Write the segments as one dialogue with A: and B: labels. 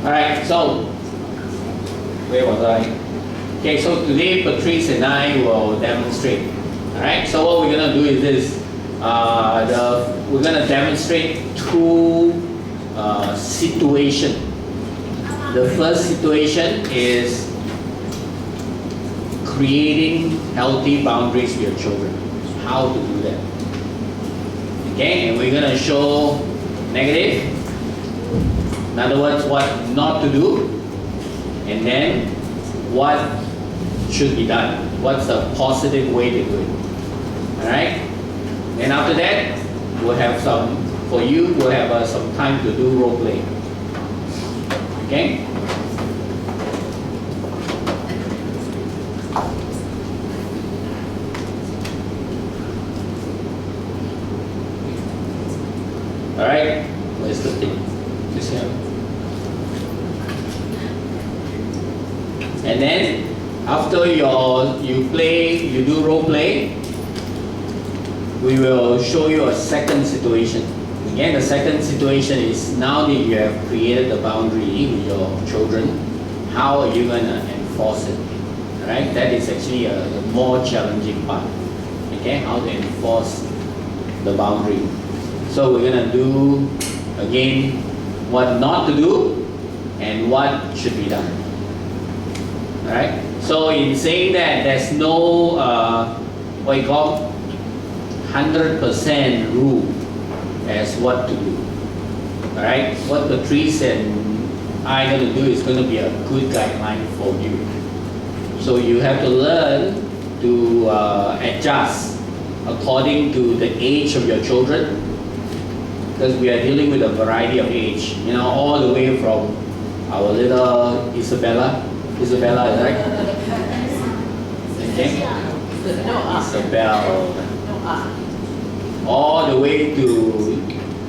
A: Alright, so where was I? Okay, so today Patrice and I will demonstrate. Alright, so what we're going to do is this. We're going to demonstrate two situations. The first situation is creating healthy boundaries with your children. How to do that. Okay, and we're going to show negative. In other words, what not to do, and then what should be done. What's the positive way to do it? Alright? And after that, we'll have some, for you, we'll have some time to do role play. Okay? Alright? Where's the thing? This here. And then after you do role play, we will show you a second situation. Again, the second situation is now that you have created the boundary with your children, how are you going to enforce it? Alright, that is actually the more challenging part. Okay, how to enforce the boundary. So we're going to do again what not to do and what should be done. Alright? So in saying that, there's no what you call 100% rule as what to do. Alright? What Patrice and I are going to do is going to be a good guideline for you. So you have to learn to adjust according to the age of your children, because we are dealing with a variety of age, you know, all the way from our little Isabella, is that right? Okay? Isabel. All the way to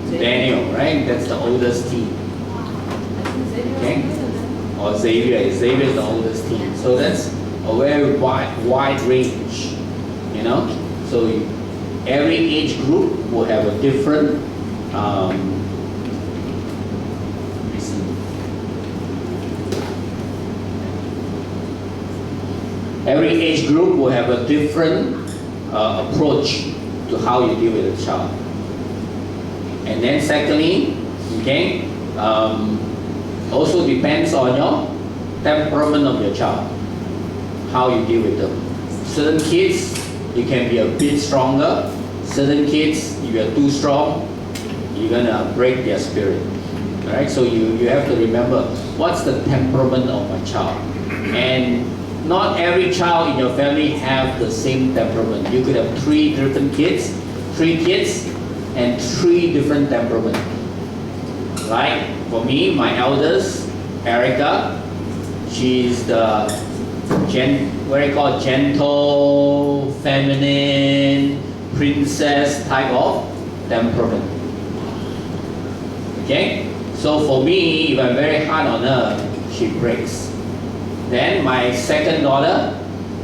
A: Daniel, right? That's the oldest teen. Okay? Or Xavier. Xavier is the oldest teen. So that's a very wide range, you know? So every age group will have a different every age group will have a different approach to how you deal with a child. And then secondly, okay, also depends on your temperament of your child, how you deal with them. Certain kids, you can be a bit stronger. Certain kids, if you're too strong, you're gonna break their spirit. Alright, so you have to remember what's the temperament of my child. And not every child in your family have the same temperament. You could have three kids, and three different temperaments. Right? For me, my eldest, Erica, she's the gentle, feminine, princess type of temperament. Okay? So for me, if I'm very hard on her, she breaks. Then my second daughter,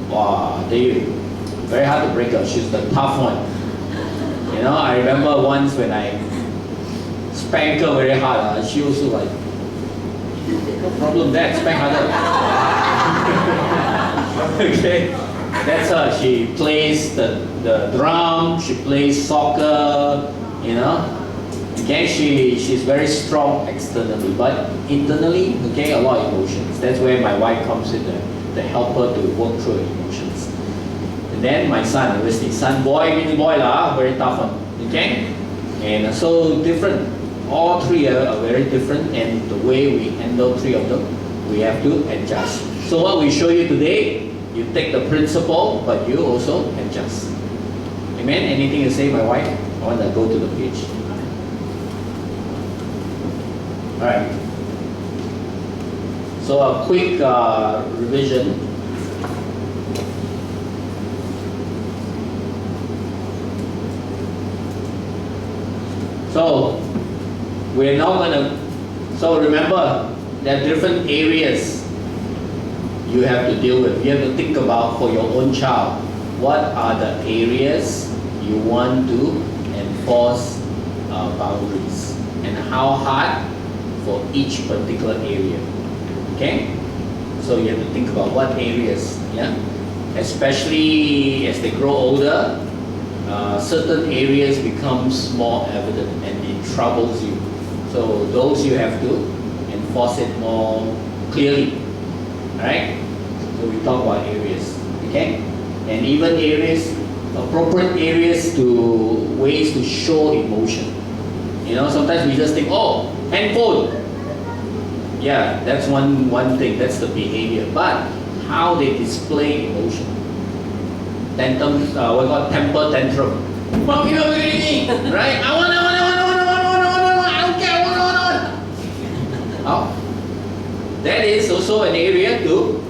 A: wow, very hard to break her. She's the tough one. You know, I remember once when I spanked her very hard, she also like, no problem, Dad, spank harder. Okay, that's her. She plays the drum, she plays soccer, you know. Okay, she's very strong externally, but internally, okay, a lot of emotions. That's where my wife comes in to help her to work through her emotions. And then my son, obviously, son, boy, mini boy lah, very tough one. Okay, and so different. All three are very different, and the way we handle three of them, we have to adjust. So what we show you today, you take the principle, but you also adjust. Amen. Anything to say, my wife? I want to go to the page. Alright, so a quick revision. So we're now going to, so remember, there are different areas you have to deal with. You have to think about for your own child, what are the areas you want to enforce boundaries, and how hard for each particular area. Okay? So you have to think about what areas, yeah? Especially as they grow older, certain areas becomes more evident and it troubles you. So those you have to enforce it more clearly. Alright? So we talk about areas. Okay? And even areas, appropriate areas to ways to show emotion. You know, sometimes we just think, oh, handphone. Yeah, that's one thing, that's the behavior. But how they display emotion. Tantrum, we call temper tantrum. Mommy, right? I want, I don't care, I want. Oh, that is also an area to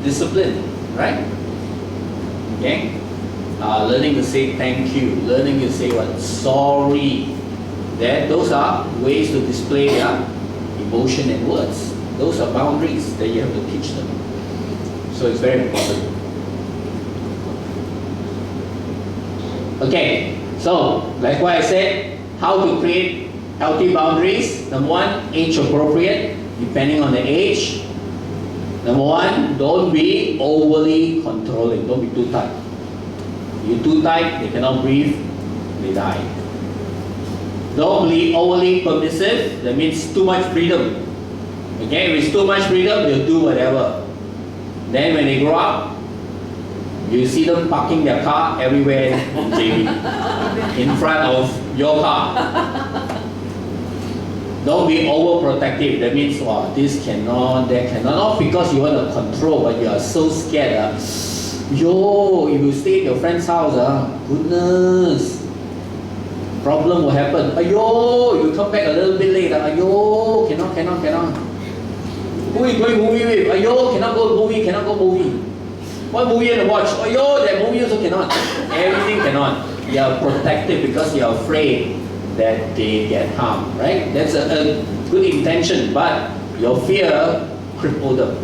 A: discipline, right? Okay? Learning to say thank you, learning to say what? Sorry. Those are ways to display their emotion and words. Those are boundaries that you have to teach them. So it's very important. Okay, so like what I said, how to create healthy boundaries. Number one, age appropriate, depending on the age. Number one, don't be overly controlling, don't be too tight. You're too tight, they cannot breathe, they die. Don't be overly permissive, that means too much freedom. Okay, with too much freedom, they'll do whatever. Then when they grow up, you see them parking their car everywhere in JB, in front of your car. Don't be overprotective, that means, wow, this cannot, that cannot. Not because you want to control, but you are so scared. Yo, if you stay at your friend's house, goodness, problem will happen. Ayo, you come back a little bit late. Ayo, cannot. Who is going movie with? Ayo, cannot go movie. What movie you want to watch? Ayo, that movie also cannot. Everything cannot. You are protective because you are afraid that they get harmed, right? That's a good intention, but your fear crippled them.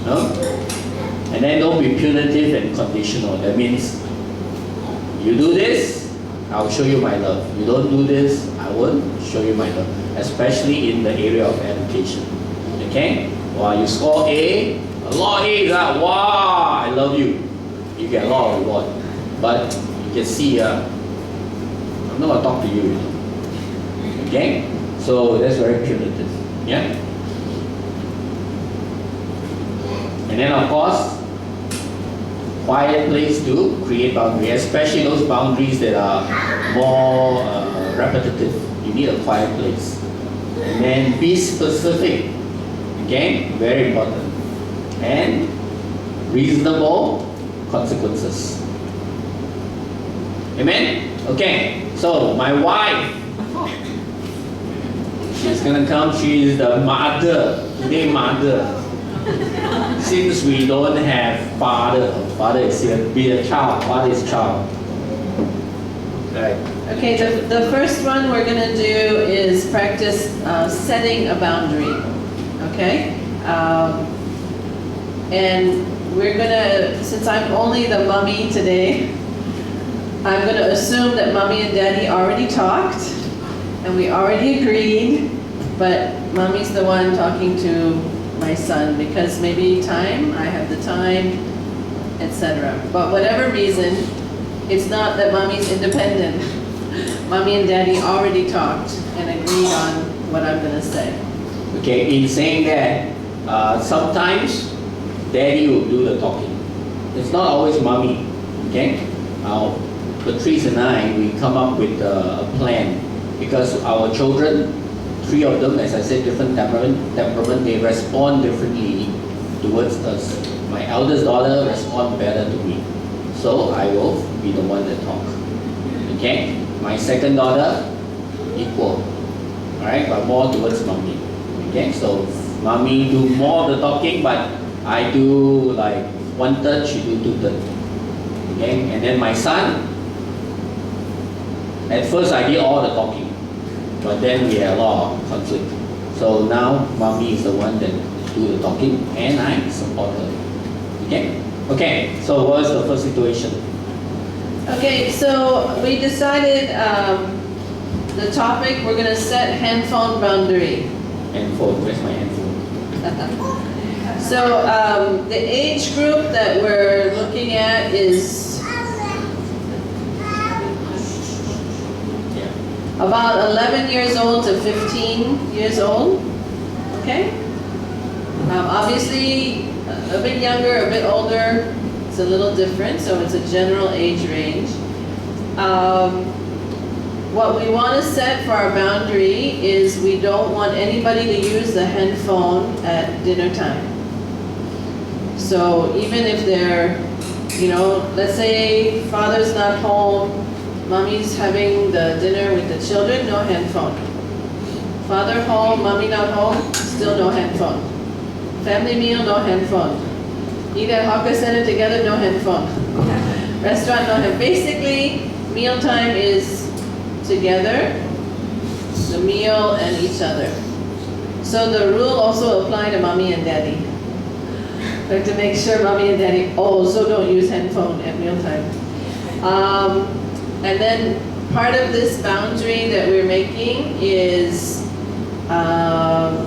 A: No? And then don't be punitive and conditional. That means you do this, I'll show you my love. You don't do this, I won't show you my love. Especially in the area of education. Okay? Well, you score A, a lot of A's, wow, I love you. You get a lot of reward. But you can see, I'm not going to talk to you. Okay? So that's very punitive. Yeah? And then of course, quiet place to create boundaries, especially those boundaries that are more repetitive. You need a quiet place. And then be specific. Okay? Very important. And reasonable consequences. Amen? Okay, so my wife, she's gonna come, she is the mother, today mother. Since we don't have father is here, be a child, father is child. Right.
B: Okay, the first one we're going to do is practice setting a boundary. Okay? And we're going to, since I'm only the mummy today, I'm going to assume that mommy and daddy already talked and we already agreed, but mommy's the one talking to my son because maybe I have the time, etc. But whatever reason, it's not that mommy's independent. Mommy and daddy already talked and agreed on what I'm going to say.
A: Okay, in saying that, sometimes daddy will do the talking. It's not always mommy. Okay? Patrice and I, we come up with a plan because our children, 3 of them, as I said, different temperament, they respond differently towards us. My eldest daughter responds better to me. So I will be the one that talks. Okay? My second daughter, equal. Alright, but more towards mommy. Okay? So mommy do more of the talking, but I do like 1/3, she do 2/3. Okay? And then my son, at first I did all the talking. But then we had a lot of conflict. So now mommy is the one that do the talking and I support her. Okay? Okay, so what was the first situation?
B: Okay, so we decided the topic, we're going to set handphone boundary.
A: Handphone. Where's my handphone?
B: So the age group that we're looking at is
A: Yeah.
B: about 11 years old to 15 years old. Okay? Obviously, a bit younger, a bit older, it's a little different, so it's a general age range. What we want to set for our boundary is we don't want anybody to use the handphone at dinner time. So even if they're, let's say father's not home, mommy's having the dinner with the children, no handphone. Father home, mommy not home, still no handphone. Family meal, no handphone. Eat at hawker center together, no handphone. Restaurant, no handphone. Basically, mealtime is together, the meal and each other. So the rule also apply to mommy and daddy. We have to make sure mommy and daddy also don't use handphone at mealtime. And then part of this boundary that we're making is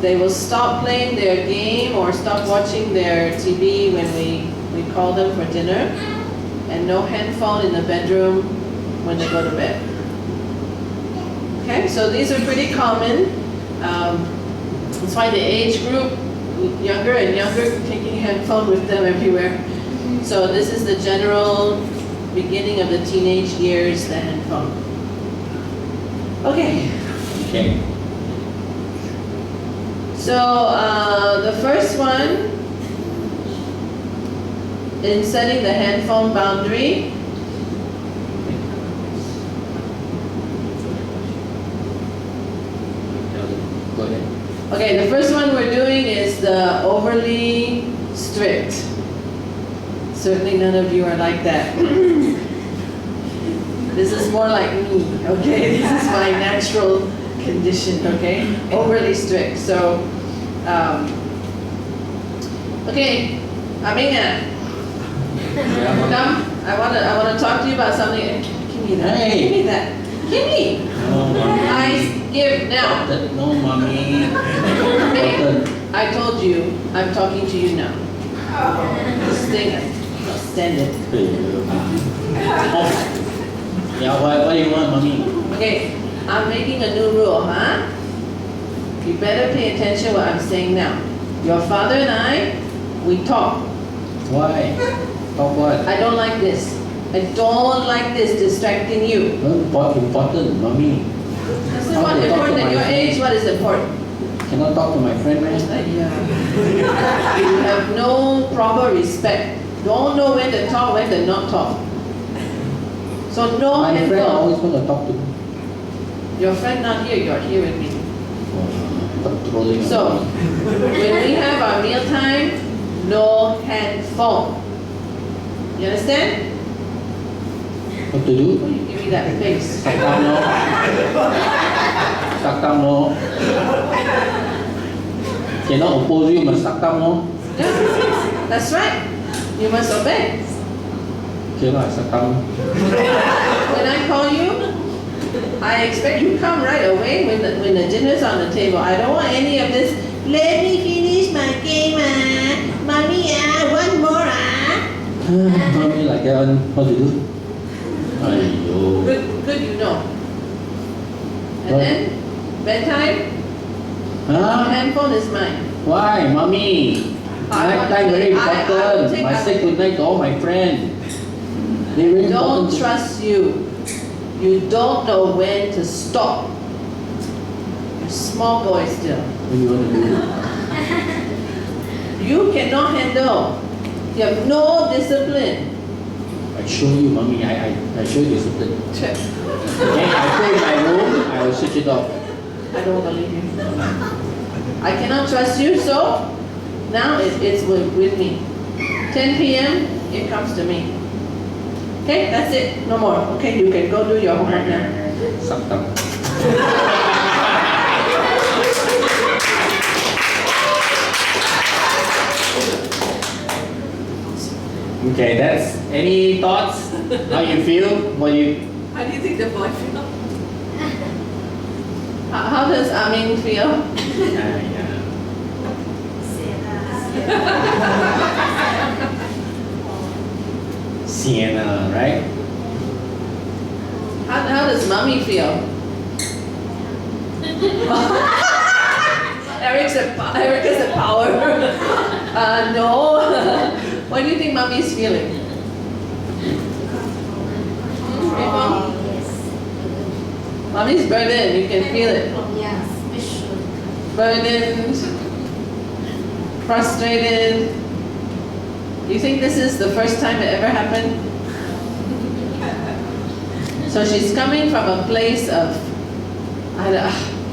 B: they will stop playing their game or stop watching their TV when we call them for dinner, and no handphone in the bedroom when they go to bed. Okay, so these are pretty common. That's why the age group, younger and younger, taking handphone with them everywhere. So this is the general beginning of the teenage years, the handphone. Okay.
A: Okay.
B: So the first one, in setting the handphone boundary,
A: Go ahead.
B: okay, the first one we're doing is the overly strict. Certainly none of you are like that. This is more like me, okay? This is my natural condition, okay? Overly strict. So, okay, Aminga, come. I wanna talk to you about something. Give me that.
A: Hey.
B: Give me that. Give me.
A: No, mommy.
B: I give now.
A: No, mommy.
B: Hey,
A: Button.
B: I told you, I'm talking to you now. This thing, stand it.
A: Oh. Yeah, what do you want, mommy?
B: Okay, I'm making a new rule, huh? You better pay attention what I'm saying now. Your father and I, we talk.
A: Why? Talk what?
B: I don't like this. I don't like this distracting you.
A: No, important, mommy.
B: That's not what important at your age. What is important?
A: Cannot talk to my friend, man.
B: Yeah. You have no proper respect. Don't know when to talk, when to not talk. So no
A: My friend
B: handphone.
A: always want to talk to me.
B: Your friend not here, you're here with me.
A: Controlling.
B: So, when we have our meal time, no handphone. You understand?
A: What to do?
B: Oh, you give me that face.
A: Suck down, no. Suck down, no. Cannot oppose you, must suck down, no.
B: Yeah, that's right. You must obey.
A: Okay, I suck down.
B: When I call you, I expect you come right away when the dinner's on the table. I don't want any of this. Let me finish my game, mommy, one more,
A: Mommy like that one, what to do? Aiyo.
B: Good, you know. And
A: What?
B: then bedtime.
A: Huh?
B: Handphone is mine.
A: Why, mommy?
B: I
A: Night
B: want
A: time
B: to
A: very
B: take- I will
A: important.
B: take
A: I
B: out-
A: say good night to all my friends. They very
B: Don't
A: important.
B: trust you. You don't know when to stop. You're a small boy still.
A: What do you want to do?
B: You cannot handle. You have no discipline.
A: I show you, mommy. I show you discipline. Okay, I put in my room. I will switch it off.
B: I don't believe you. I cannot trust you, so now it's with me. 10 p.m., it comes to me. Okay, that's it. No more. Okay, you can go do your homework now.
A: Suck down. Okay, that's any thoughts? How you feel? What you?
B: How do you think the boy feels? How does Amin feel?
A: Yeah. Sienna, right?
B: How does mommy feel? Eric has a power. No. What do you think mommy is feeling? Mom?
C: Yes.
B: Mommy's burdened, you can feel it.
C: Yes, we should.
B: Burdened, frustrated. You think this is the first time it ever happened? So she's coming from a place of,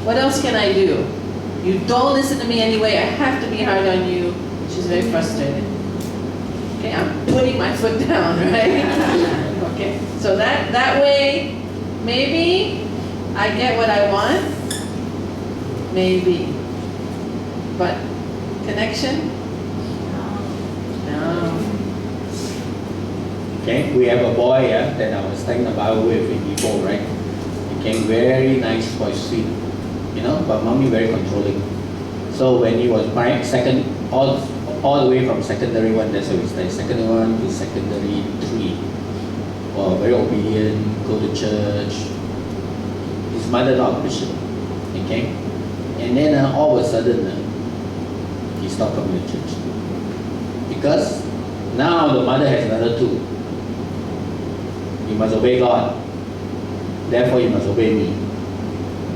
B: what else can I do? You don't listen to me anyway, I have to be hard on you. She's very frustrated. Okay, I'm putting my foot down, right? Okay, so that way, maybe I get what I want, maybe. But connection? No.
A: Okay, we have a boy that I was talking about with before, right? Became very nice, quite sweet, you know, but mommy very controlling. So when he was all the way from secondary 1, that's how we started. Secondary 1 to secondary 3. Well, very obedient, go to church. His mother not a Christian, okay? And then all of a sudden, he stopped coming to church. Because now the mother has another tool. You must obey God. Therefore, you must obey me.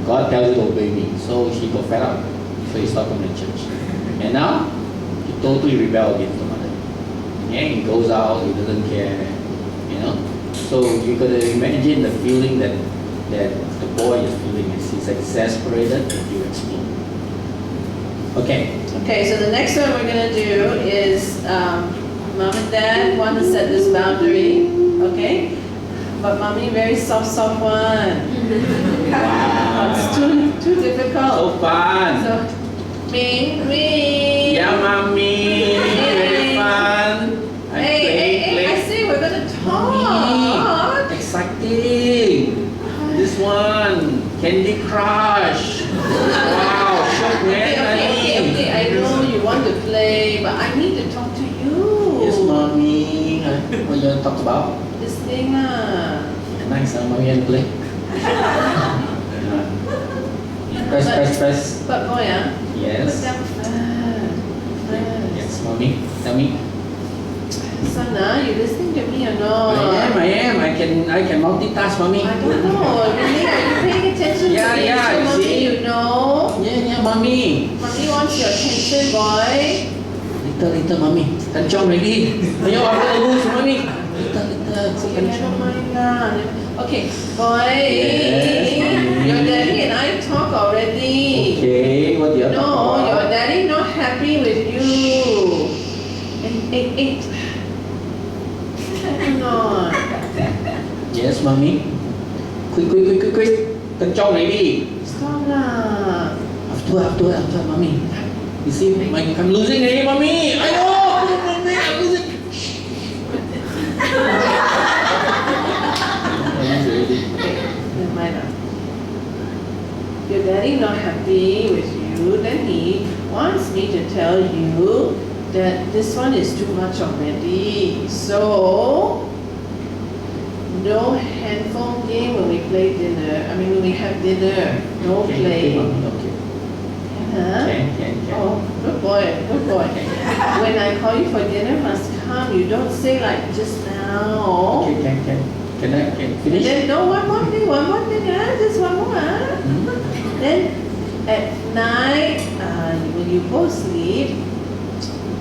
A: God tells you to obey me. So he got fed up. So he stopped coming to church. And now, he totally rebelled against the mother. And he goes out, he doesn't care. You know? So you could imagine the feeling that the boy is feeling as he's exasperated and you explode. Okay.
B: Okay, so the next one we're going to do is mom and dad want to set this boundary, okay? But mommy very soft one.
A: Wow.
B: It's too difficult.
A: So fun.
B: So, me.
A: Yeah, mommy. Very fun.
B: Hey, I say we're going to talk.
A: Exciting. This one. Candy Crush. Wow. Shock
B: Okay, I know you want to play, but I need to talk to you.
A: Yes, mommy. What you want to talk about?
B: This thing,
A: Nice, mommy and play. Press.
B: But boy,
A: Yes.
B: put down first.
A: Yes, mommy. Tell me.
B: Son, you listening to me or not?
A: I am. I can multitask, mommy.
B: I don't know. Really, are you paying attention
A: Yeah,
B: to me?
A: yeah,
B: So, mommy,
A: see?
B: you know.
A: Yeah, mommy.
B: Mommy wants your attention, boy.
A: Little, mommy. Kanchong ready. Ayaw, ako na lose, mommy. Little.
B: Okay, never mind lah. Okay, boy.
A: Yes, mommy.
B: Your daddy and I talk already.
A: Okay, what do you talk
B: No,
A: about?
B: your daddy not happy with you. And not.
A: Yes, mommy. Quick. Kanchong ready.
B: Stop lah.
A: After, mommy. You see, I'm losing already, mommy. I know, mommy, I'm losing.
B: Never mind lah. Your daddy not happy with you, then he wants me to tell you that this one is too much already. So, no handphone game when we play dinner. When we have dinner. No
A: Okay,
B: play.
A: mommy, okay.
B: Huh?
A: Can.
B: Oh, good boy. When I call you for dinner, must come. You don't say like just now.
A: Okay, can I
B: And
A: finish?
B: then no, one more thing, just one more.
A: Hmm?
B: Then at night, when you go to sleep,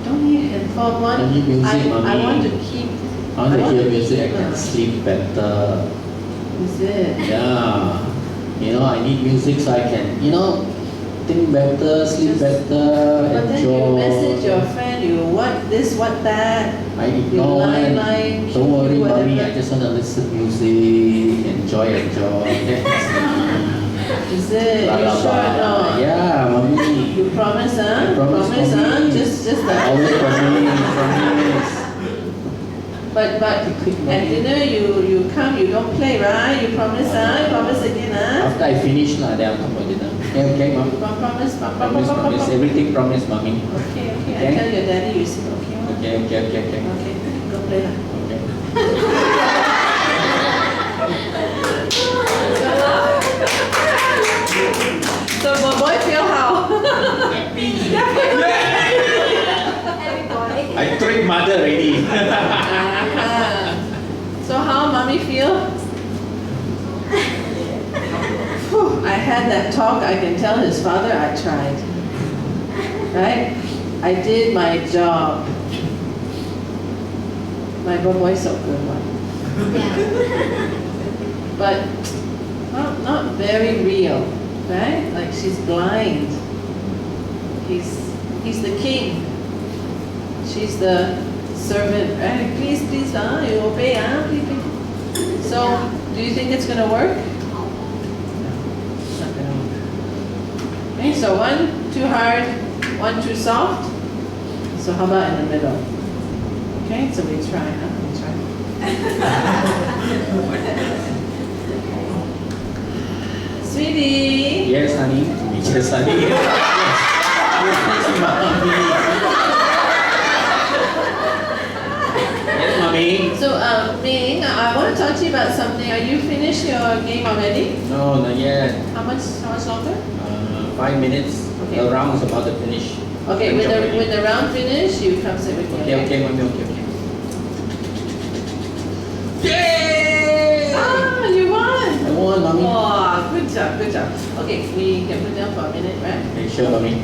B: don't need handphone.
A: Don't need music,
B: I
A: mommy.
B: want to keep.
A: I want to hear music, I can sleep better.
B: Is it?
A: Yeah. You know, I need music so I can, think better, sleep better,
B: But then you
A: enjoy.
B: message your friend, you want this, what that.
A: I
B: You
A: ignore
B: lie,
A: it. Don't worry,
B: whatever.
A: mommy. I just want to listen music, enjoy.
B: Is it?
A: La,
B: You
A: la,
B: sure or
A: la.
B: not?
A: Yeah, mommy.
B: You promise, huh?
A: I promise, mommy.
B: Just
A: I
B: that.
A: always promise.
B: But at dinner you come, you don't play, right? You promise, huh? You promise again, huh?
A: After I finish, then I'll come for dinner. Okay, mom.
B: Promise,
A: Promise. Everything promise, mommy.
B: Okay,
A: Okay.
B: I tell your daddy you say okay.
A: Okay.
B: Okay, go play lah.
A: Okay.
B: So boy feel how?
C: Everybody.
A: I tricked mother already.
B: So how mommy feel? Whew, I had that talk, I can tell his father I tried. Right? I did my job. My boy so good one.
C: Yeah.
B: But not very real, right? Like she's blind. He's the king. She's the servant, right? Please, you obey, please. So, do you think it's gonna work? No, it's not gonna work. Okay, so one too hard, one too soft. So how about in the middle? Okay, so we try, huh? We try. Sweetie.
A: Yes, honey. Yes, honey. Yes, mommy. Yes, mommy.
B: So, Ming, I want to talk to you about something. Are you finished your game already?
A: No, not yet.
B: How much longer?
A: 5 minutes.
B: Okay.
A: The round is about to finish.
B: Okay,
A: Finish already.
B: when the round finish, you come sit with me.
A: Okay, mommy. Okay. Yay!
B: Ah, you won!
A: I won, mommy.
B: Oh, good job. Okay, we can put down for a minute, right?
A: Okay, sure, mommy.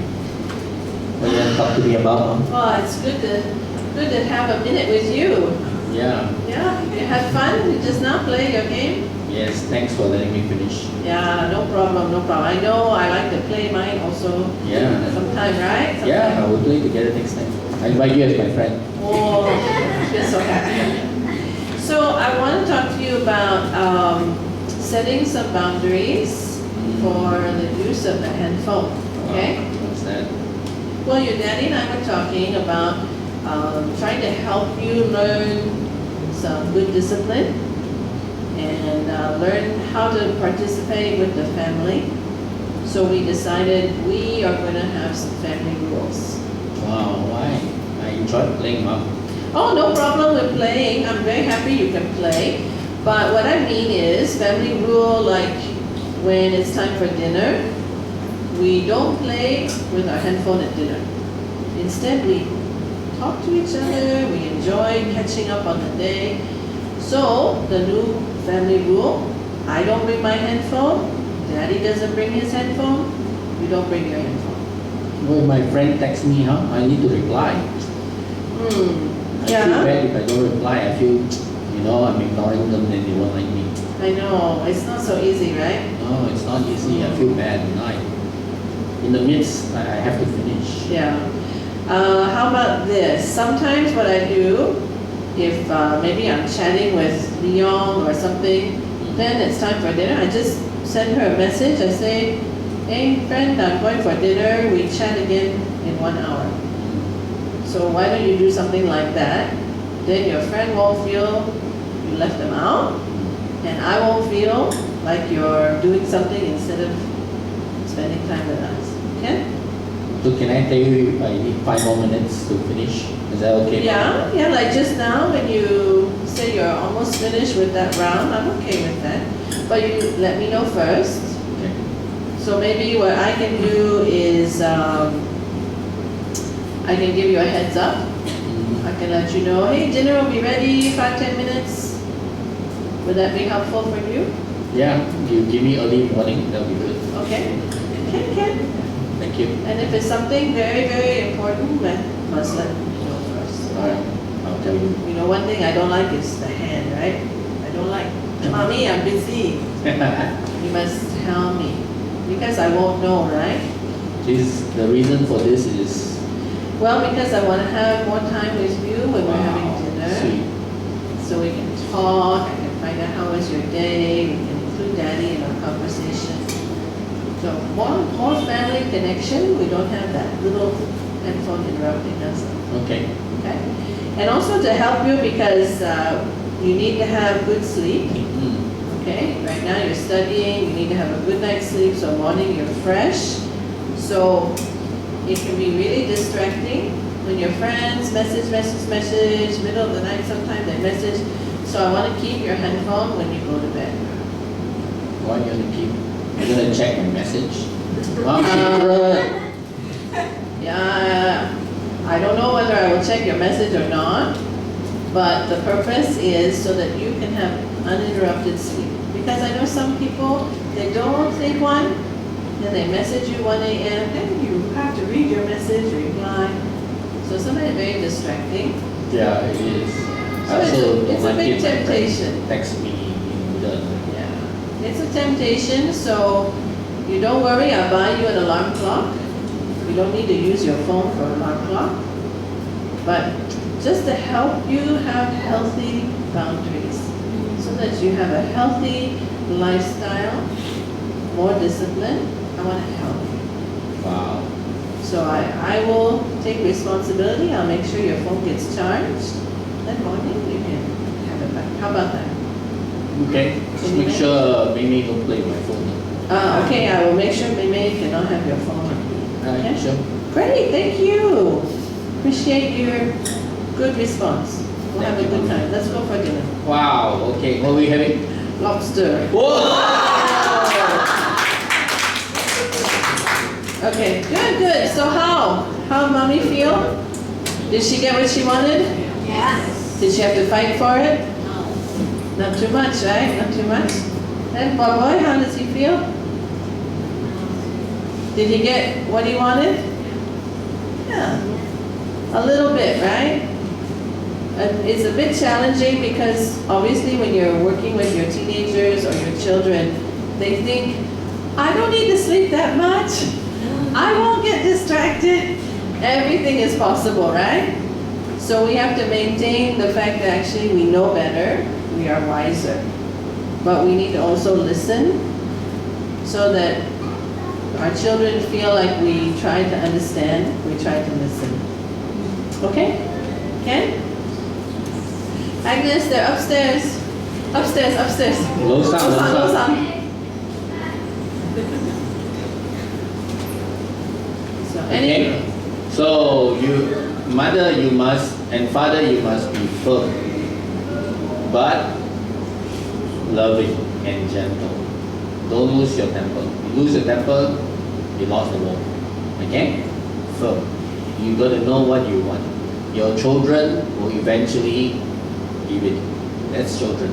A: What you want to talk to me about, mom?
B: Oh, it's good to have a minute with you.
A: Yeah.
B: Yeah, you had fun. You just now play your game.
A: Yes, thanks for letting me finish.
B: Yeah, no problem. I know I like to play mine also.
A: Yeah.
B: Sometime, right?
A: Yeah, I will play together next time. I invite you as my friend.
B: Oh, you're so happy. So I want to talk to you about setting some boundaries for the use of the handphone. Okay?
A: What's that?
B: Well, your daddy and I were talking about trying to help you learn some good discipline and learn how to participate with the family. So we decided we are going to have some family rules.
A: Wow, why? I enjoy playing, mom.
B: Oh, no problem with playing. I'm very happy you can play. But what I mean is family rule, like when it's time for dinner, we don't play with our handphone at dinner. Instead, we talk to each other, we enjoy catching up on the day. So, the new family rule, I don't bring my handphone, Daddy doesn't bring his handphone, you don't bring your handphone.
A: When my friend texts me, I need to reply. I feel
B: Yeah,
A: bad if I don't reply. I feel, I'm ignoring them and they won't like me.
B: I know, it's not so easy, right?
A: No, it's not easy. I feel bad. In the midst, I have to finish.
B: Yeah. How about this? Sometimes what I do, if maybe I'm chatting with Leon or something, then it's time for dinner, I just send her a message. I say, hey friend, I'm going for dinner. We chat again in 1 hour. So why don't you do something like that? Then your friend won't feel you left them out, and I won't feel like you're doing something instead of spending time with us. Okay?
A: So can I tell you I need 5 more minutes to finish? Is that okay?
B: Yeah, like just now when you say you're almost finished with that round, I'm okay with that. But you let me know first.
A: Okay.
B: So maybe what I can do is I can give you a heads up. I can let you know, hey, dinner will be ready 5-10 minutes. Would that be helpful for you?
A: Yeah, you give me early morning, that'll be good.
B: Okay? Can.
A: Thank you.
B: And if it's something very, very important, then must let me know first.
A: Alright, I'll tell you.
B: You know, one thing I don't like is the hand, right? I don't like, Mommy, I'm busy. You must tell me. Because I won't know, right?
A: The reason for this is
B: Well, because I want to have more time with you when we're having
A: wow,
B: dinner.
A: sweet.
B: So we can talk, I can find out how was your day, we can include Daddy in our conversation. So more family connection, we don't have that little handphone interrupting us.
A: Okay.
B: Okay? And also to help you because you need to have good sleep. Okay, right now you're studying, you need to have a good night's sleep, so morning you're fresh. So it can be really distracting when your friends message, middle of the night sometimes they message. So I want to keep your handphone when you go to bed.
A: Why you gonna keep? You're gonna check my message? Mom, secret.
B: Yeah, I don't know whether I will check your message or not, but the purpose is so that you can have uninterrupted sleep. Because I know some people, they don't think one, then they message you 1 a.m., then you have to read your message, reply. So sometimes very distracting.
A: Yeah, it is.
B: So it's a big temptation.
A: Text me in the.
B: Yeah, it's a temptation, so you don't worry, I'll buy you an alarm clock. You don't need to use your phone for an alarm clock. But just to help you have healthy boundaries, so that you have a healthy lifestyle, more discipline, I want to help you.
A: Wow.
B: So I will take responsibility, I'll make sure your phone gets charged, then morning you can have it back. How about that?
A: Okay. Just make sure Mimi don't play with my phone.
B: Okay, I will make sure Mimi cannot have your phone.
A: Okay, sure.
B: Great, thank you. Appreciate your good response. We'll have a
A: Thank you,
B: good
A: Mami.
B: time. Let's go for dinner.
A: Wow. Okay. What are we having?
B: Lobster.
A: Whoa!
B: Okay, good. So how mommy feel? Did she get what she wanted?
C: Yes.
B: Did she have to fight for it?
C: No.
B: Not too much, right? Not too much. And Boy, how does he feel? Did he get what he wanted? Yeah, a little bit, right? It's a bit challenging because obviously when you're working with your teenagers or your children, they think, I don't need to sleep that much. I won't get distracted. Everything is possible, right? So we have to maintain the fact that actually we know better, we are wiser. But we need to also listen so that our children feel like we try to understand, we try to listen. Okay? Ken? Agnes, they're upstairs. Upstairs.
A: Low-sound.
B: So
A: Okay. So mother, you must, and father, you must be firm, but loving and gentle. Don't lose your temper. You lose your temper, you lost the war. Okay? Firm. You got to know what you want. Your children will eventually give it. That's children.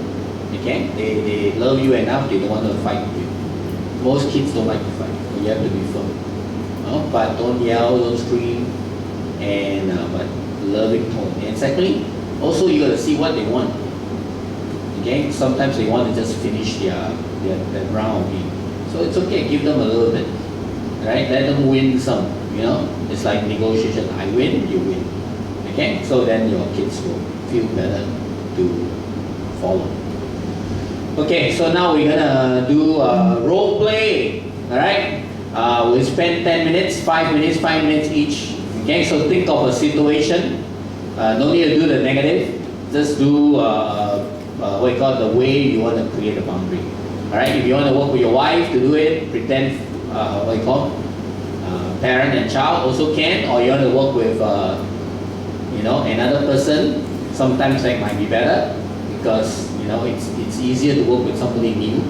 A: Okay? They love you enough, they don't want to fight with you. Most kids don't like to fight. So you have to be firm. No? But don't yell, don't scream, and but loving tone. And secondly, also you got to see what they want. Okay? Sometimes they want to just finish their round of game. So it's okay, give them a little bit. Right? Let them win some. You know? It's like negotiation. I win, you win. Okay? So then your kids will feel better to follow. Okay, so now we're gonna do role play. Alright? We'll spend 10 minutes, 5 minutes each. Okay, so think of a situation. No need to do the negative. Just do what you call the way you want to create a boundary. Alright, if you want to work with your wife to do it, pretend what you call parent and child also can, or you want to work with another person. Sometimes that might be better because it's easier to work with somebody new.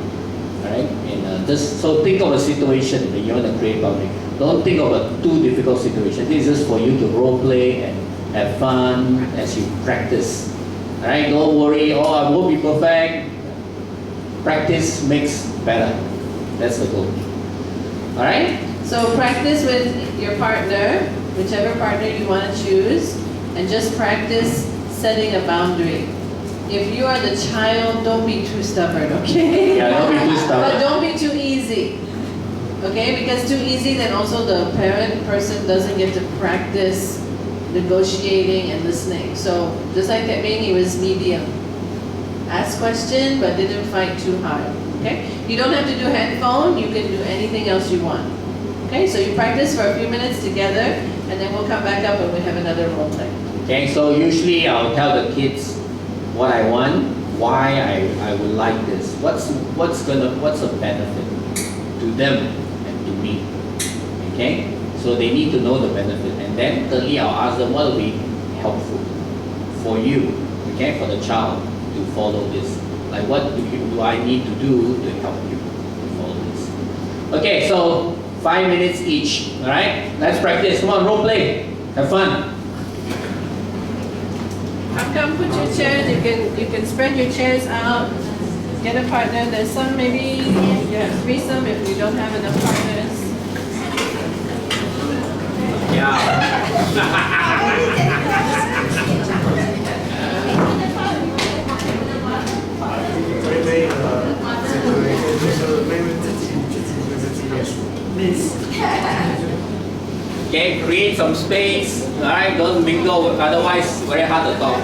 A: Alright, and just so think of a situation that you want to create boundary. Don't think of a too difficult situation. This is just for you to role play and have fun as you practice. Alright, don't worry, I won't be perfect. Practice makes better. That's the goal. Alright?
B: So practice with your partner, whichever partner you want to choose, and just practice setting a boundary. If you are the child, don't be too stubborn, okay?
A: Yeah, don't be too stubborn.
B: But don't be too easy. Okay? Because too easy, then also the parent person doesn't get to practice negotiating and listening. So just like that being, he was medium. Ask question, but didn't fight too hard. Okay? You don't have to do handphone, you can do anything else you want. Okay, so you practice for a few minutes together, and then we'll come back up and we have another role play.
A: Okay, so usually I'll tell the kids what I want, why I would like this. What's a benefit to them and to me? Okay? So they need to know the benefit. And then thirdly, I'll ask them what will be helpful for you, okay, for the child to follow this. Like what do I need to do to help you to follow this? Okay, so 5 minutes each. Alright? Let's practice. Come on, role play. Have fun.
B: Come put your chairs, you can spread your chairs out, get a partner. There's some maybe you have threesome if you don't have enough partners.
A: Yeah. Okay, create some space. Alright, don't mingle, otherwise very hard to talk.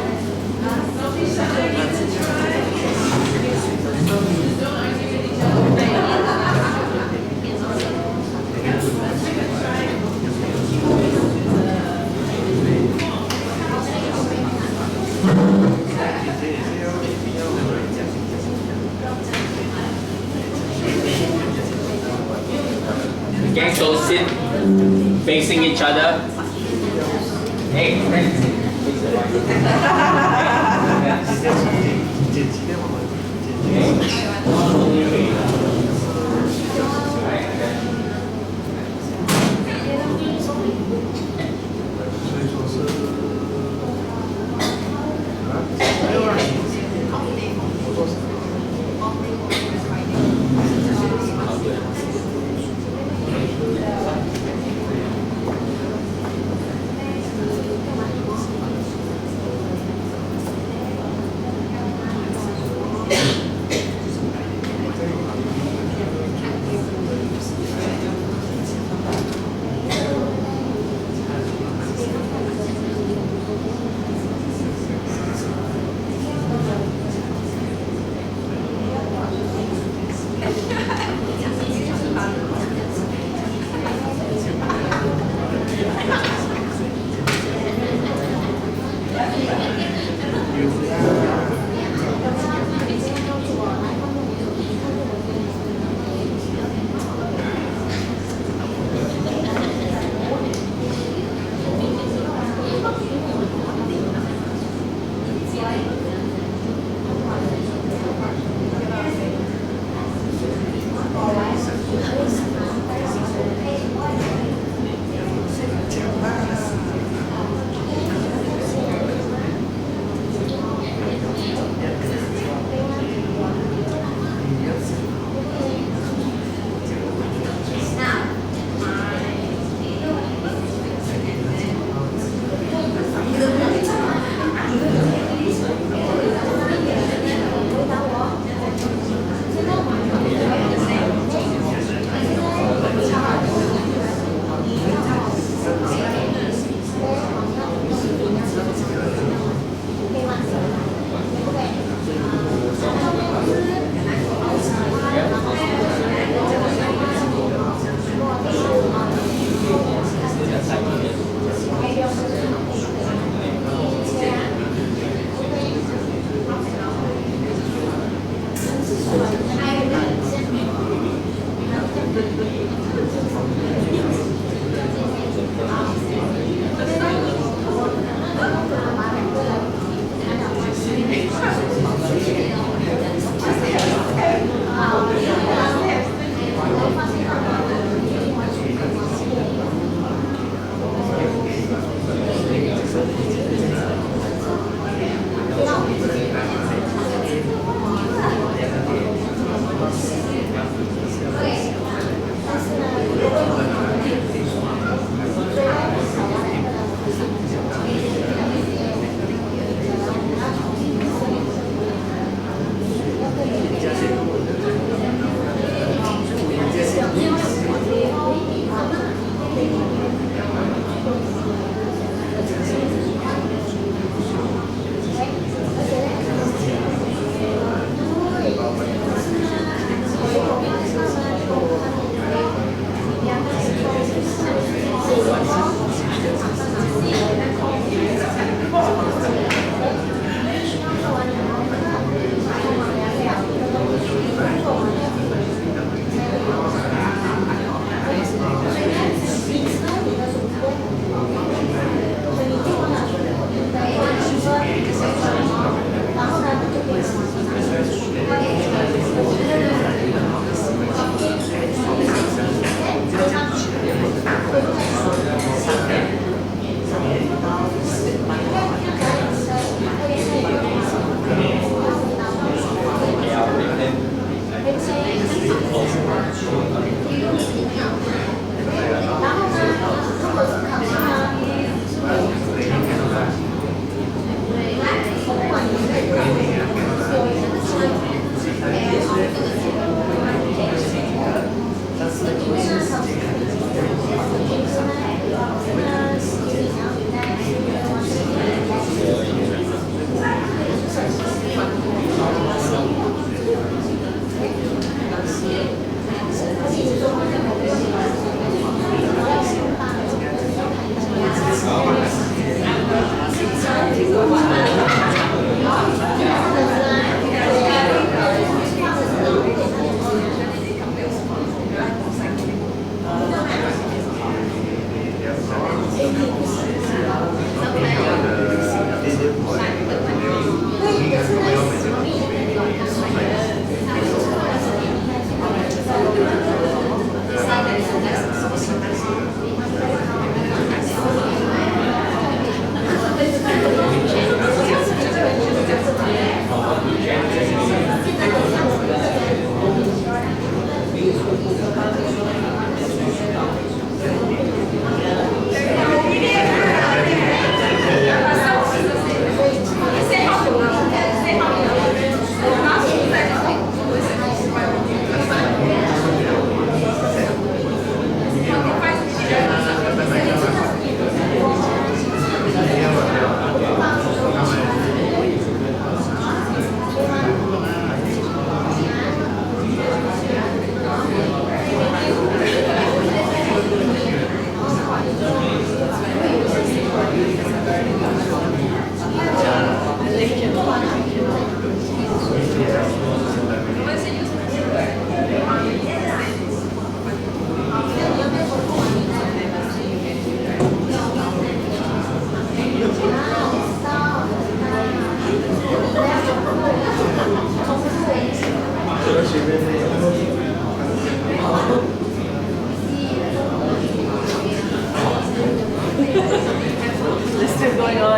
A: Okay, so sit facing each other. Hey, friends.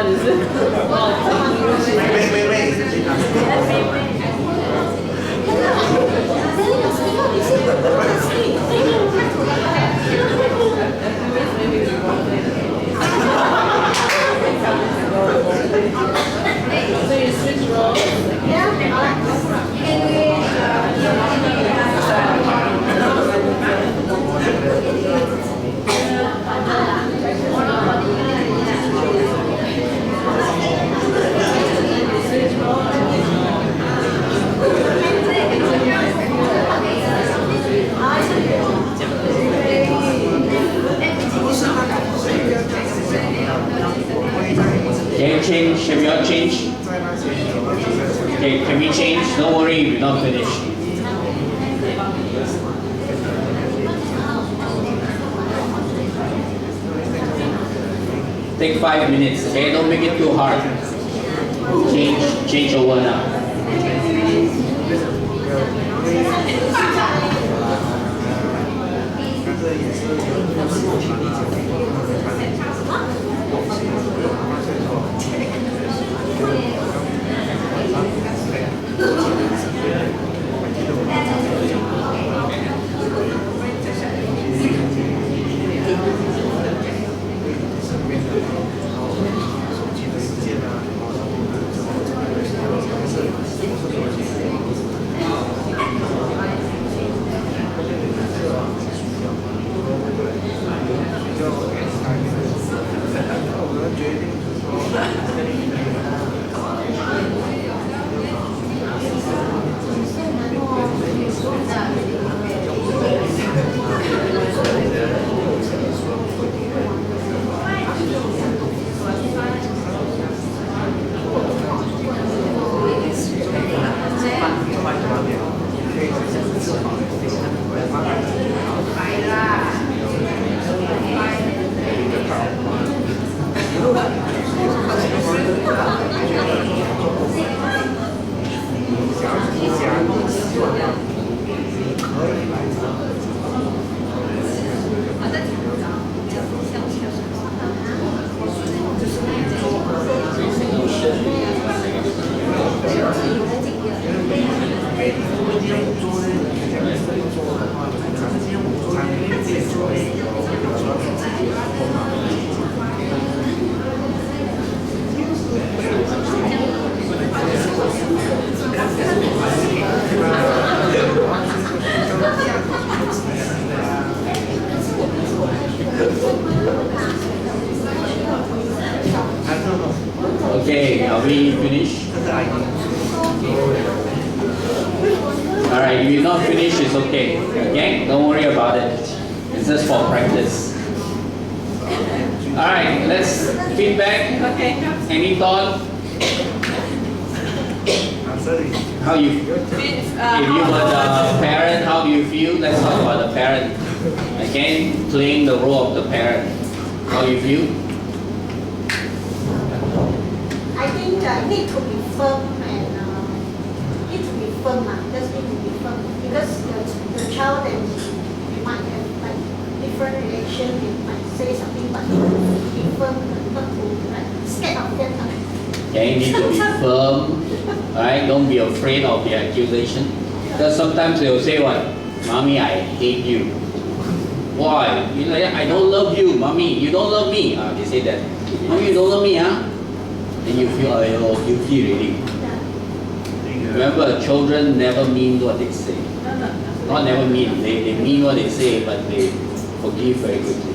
B: one, is it? So you switch roles?
A: Can you change? Have you all changed? Okay, can we change? Don't worry, we're not finished. Take 5 minutes, okay? Don't make it too hard. Change over now. Okay, are we finished? Alright, if you're not finished, it's okay. Okay? Don't worry about it. It's just for practice. Alright, let's feedback.
B: Okay.
A: Any thought? How you if you were the parent, how do you feel? Let's talk about the parent. Again, playing the role of the parent. How you feel?
C: I think need to be firm and need to be firm, just need to be firm because the child and they might have like different reaction, they might say something, but be firm, not to like scared of them.
A: Okay, you need to be firm, right? Don't be afraid of the accusation. Because sometimes they will say what? Mommy, I hate you. Why? You know, I don't love you, mommy. You don't love me. They say that. Mommy, you don't love me, huh? Then you feel guilty really. Remember, children never mean what they say. Not never mean. They mean what they say, but they forgive very quickly.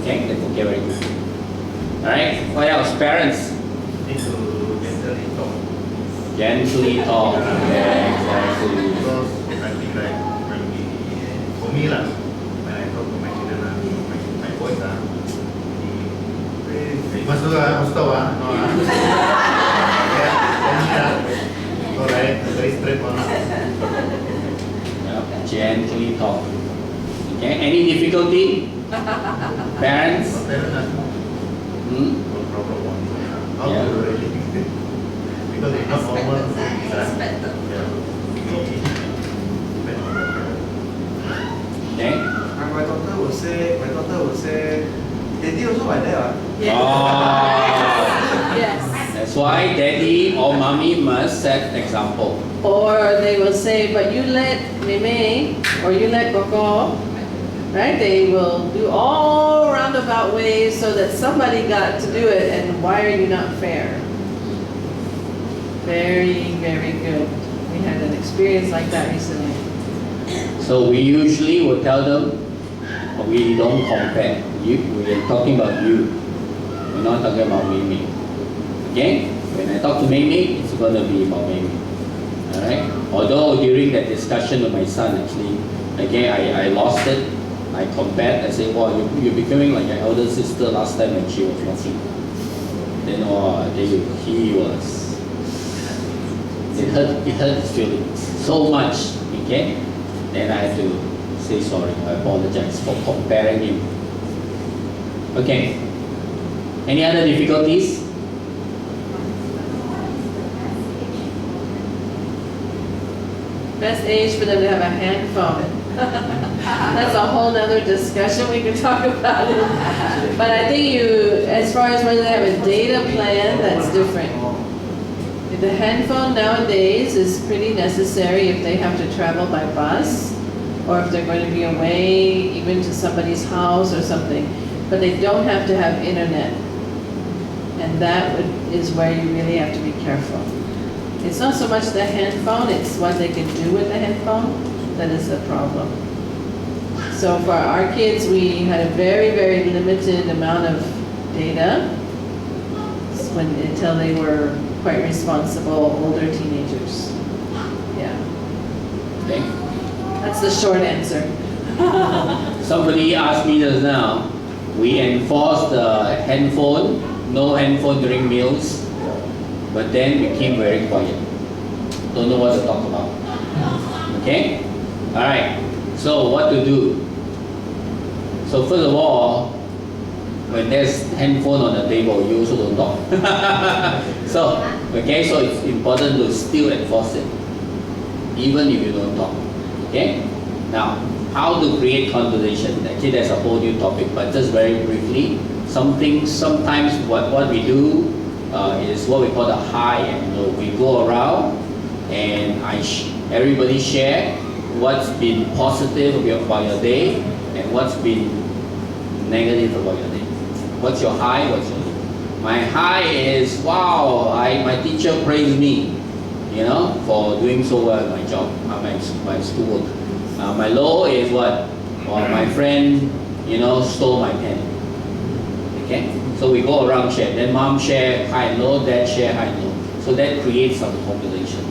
A: Okay? They forgive very quickly. Alright? What else? Parents?
D: Need to gently talk.
A: Gently talk. Yeah, exactly.
D: Because I think like when we, for me lah, when I talk to my children, my boys must do must stop no yeah, alright, very straight one.
A: Yep, gently talk. Okay, any difficulty? Parents?
D: No problem one. How
A: Yeah.
D: to do it? Because it's not normal.
A: Okay.
E: My daughter will say, Daddy also like that.
A: Oh. That's why daddy or mommy must set example.
B: Or they will say, but you let Meme or you let Coco, right? They will do all roundabout ways so that somebody got to do it, and why are you not fair? Very, very good. We had an experience like that recently.
A: So we usually will tell them, we don't compare. We are talking about you. We're not talking about Mimi. Okay? When I talk to Mimi, it's going to be about Mimi. Alright? Although during that discussion with my son, actually, again, I lost it. I compared. I said, wow, you're becoming like your elder sister last time when she was watching. Then, he was. It hurt his feelings so much. Okay? Then I had to say sorry. I apologize for comparing him. Okay. Any other difficulties?
B: Best age for them to have a hand phone. That's a whole nother discussion, we can talk about it. But I think as far as whether they have a data plan, that's different. The handphone nowadays is pretty necessary if they have to travel by bus, or if they're going to be away, even to somebody's house or something. But they don't have to have internet. And that is where you really have to be careful. It's not so much the handphone, it's what they can do with the handphone that is the problem. So for our kids, we had a very, very limited amount of data until they were quite responsible, older teenagers. Yeah.
A: Okay.
B: That's the short answer.
A: Somebody asked me just now, we enforced the handphone, no handphone during meals, but then became very quiet. Don't know what to talk about. Okay? Alright, so what to do? So first of all, when there's handphone on the table, you also don't talk. So it's important to still enforce it, even if you don't talk. Okay? Now, how to create conversation? Actually, that's a whole new topic, but just very briefly, sometimes what we do is what we call the high and low. We go around and everybody share what's been positive about your day and what's been negative about your day. What's your high? What's your low? My high is, wow, my teacher praised me, for doing so well at my job, my schoolwork. My low is what? Well, my friend, stole my pen. Okay? So we go around share. Then mom share high and low, dad share high and low. So that creates some conversation.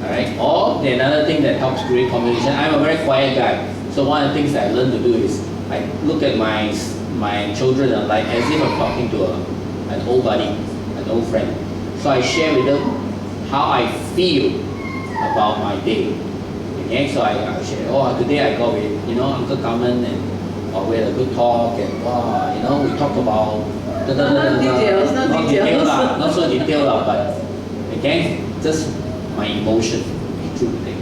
A: Alright? Or another thing that helps create conversation, I'm a very quiet guy. So one of the things that I learned to do is I look at my children like as if I'm talking to an old buddy, an old friend. So I share with them how I feel about my day. Okay, so I share, today I got with, Uncle Carmen and we had a good talk and we talked about
B: Not details.
A: Not so detailed, but again, just my emotion through the day.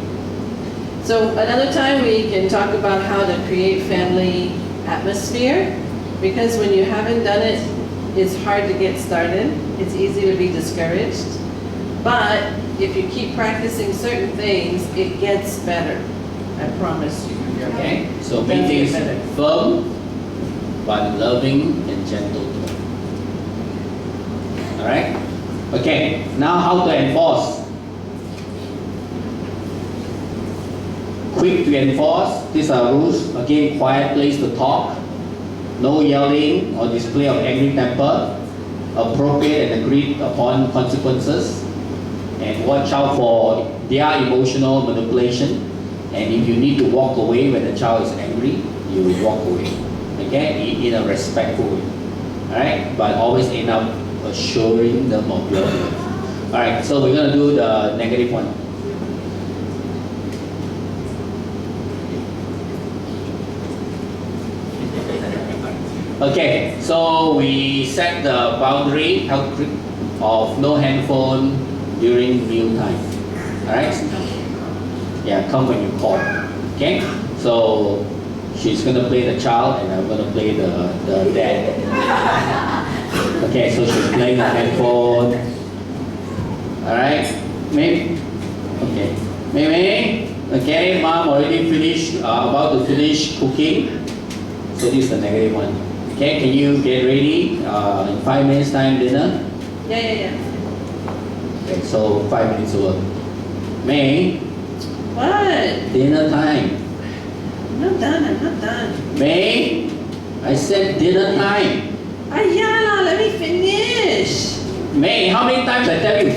B: So another time we can talk about how to create family atmosphere, because when you haven't done it, it's hard to get started. It's easy to be discouraged. But if you keep practicing certain things, it gets better. I promise you.
A: Okay? So main thing is firm, but loving and gentle. Alright? Okay, now how to enforce. Quick to enforce. These are rules. Again, quiet place to talk. No yelling or display of angry temper. Appropriate and agreed upon consequences. And watch out for their emotional manipulation. And if you need to walk away when the child is angry, you will walk away. Okay? In a respectful way. Alright? But always end up assuring them of your love. Alright, so we're going to do the negative one. Okay, so we set the boundary of no handphone during meal time. Alright? Yeah, come when you call. Okay? So she's gonna play the child and I'm gonna play the dad. Okay, so she's playing the handphone Alright? May? Okay. May? Okay, mom already finished, about to finish cooking. So this is the negative one. Okay, can you get ready? In 5 minutes time, dinner?
B: Yeah.
A: Okay, so 5 minutes over. May?
B: What?
A: Dinner time.
B: I'm not done. May?
A: I said dinner time.
B: Yeah, let me finish.
A: May, how many times I tell you?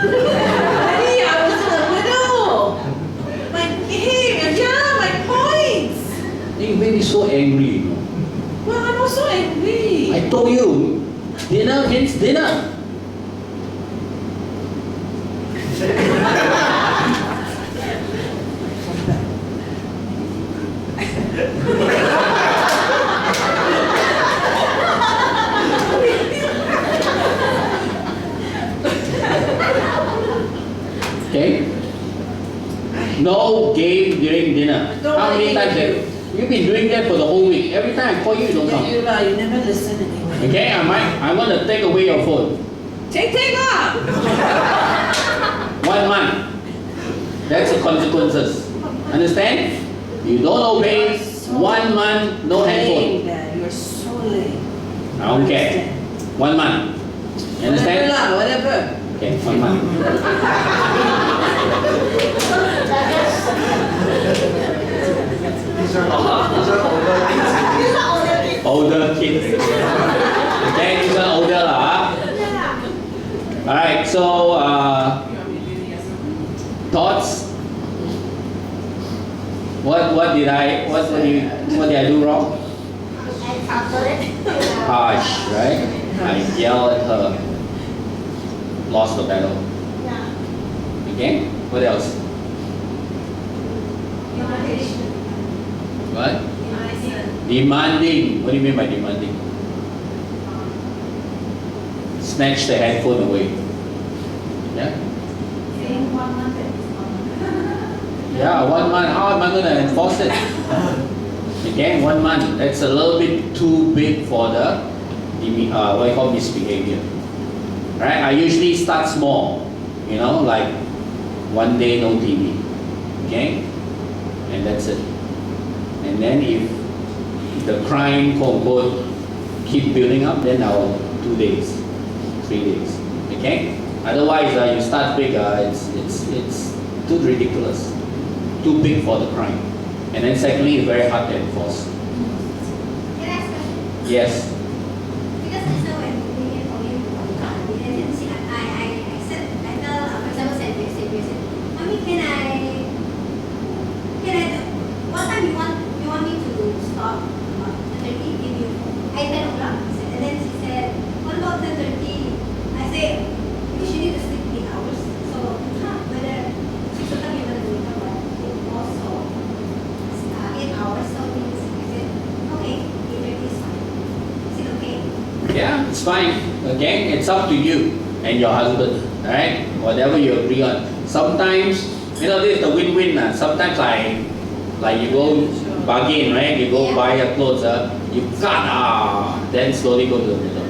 B: Daddy, I was in the middle. My points.
A: You made me so angry, you know.
B: Well, I'm also angry.
A: I told you, dinner means dinner. Okay? No game during dinner.
B: Don't
A: How many
B: let
A: times
B: me
A: have you've been doing that for the whole week? Every time I call you, you don't come.
B: You never listen anyway.
A: Okay, I'm gonna take away your phone.
B: Take off.
A: 1 month. That's the consequences. Understand? You don't obey, 1 month, no handphone.
B: Dad, you're so late.
A: I don't care. 1 month. You understand?
B: Whatever.
A: Okay, 1 month.
D: These are older kids.
C: These are older kids.
A: Older kids. Okay, these are older lah.
C: Yeah.
A: Alright, so thoughts? What did I do wrong?
C: I covered it.
A: Harsh, right? I yelled at her. Lost the battle.
C: Yeah.
A: Okay? What else? What? Demanding. What do you mean by demanding? Snatch the headphone away. Yeah? Yeah, 1 month. How am I going to enforce it? Okay, 1 month. That's a little bit too big for the what I call misbehavior. Right? I usually start small. You know, like 1 day no TV. Okay? And that's it. And then if the crime, quote unquote, keep building up, then I'll 2 days, 3 days. Okay? Otherwise, you start big, it's too ridiculous, too big for the crime. And then secondly, it's very hard to enforce.
E: Can I ask a question?
A: Yes.
E: Because just now when we had for you, I said, I tell, for example, said, Mommy, what time you want me to stop? 10:30, give you, 10 o'clock, he said. And then she said, what about 10:30? I said, because you need to sleep 8 hours. So, whether 6 o'clock you're going to wake up, but it also 8 hours. So, I said, okay, 8:30 is fine. Is it okay?
A: Yeah, it's fine. Okay? It's up to you and your husband. Alright? Whatever you agree on. Sometimes, you know, this is the win-win. Sometimes like you go bargain, right? You go buy your clothes, you cut, then slowly go to the middle.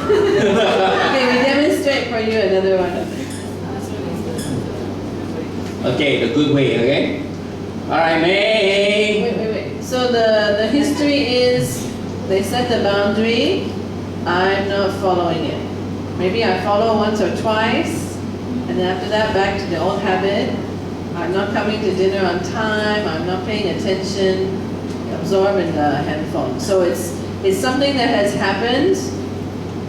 B: Okay, we demonstrate for you another one.
A: Okay, the good way, okay? Alright, May.
B: Wait. So the history is they set the boundary. I'm not following it. Maybe I follow once or twice, and then after that back to the old habit. I'm not coming to dinner on time. I'm not paying attention. Absorb in the handphone. So it's something that has happened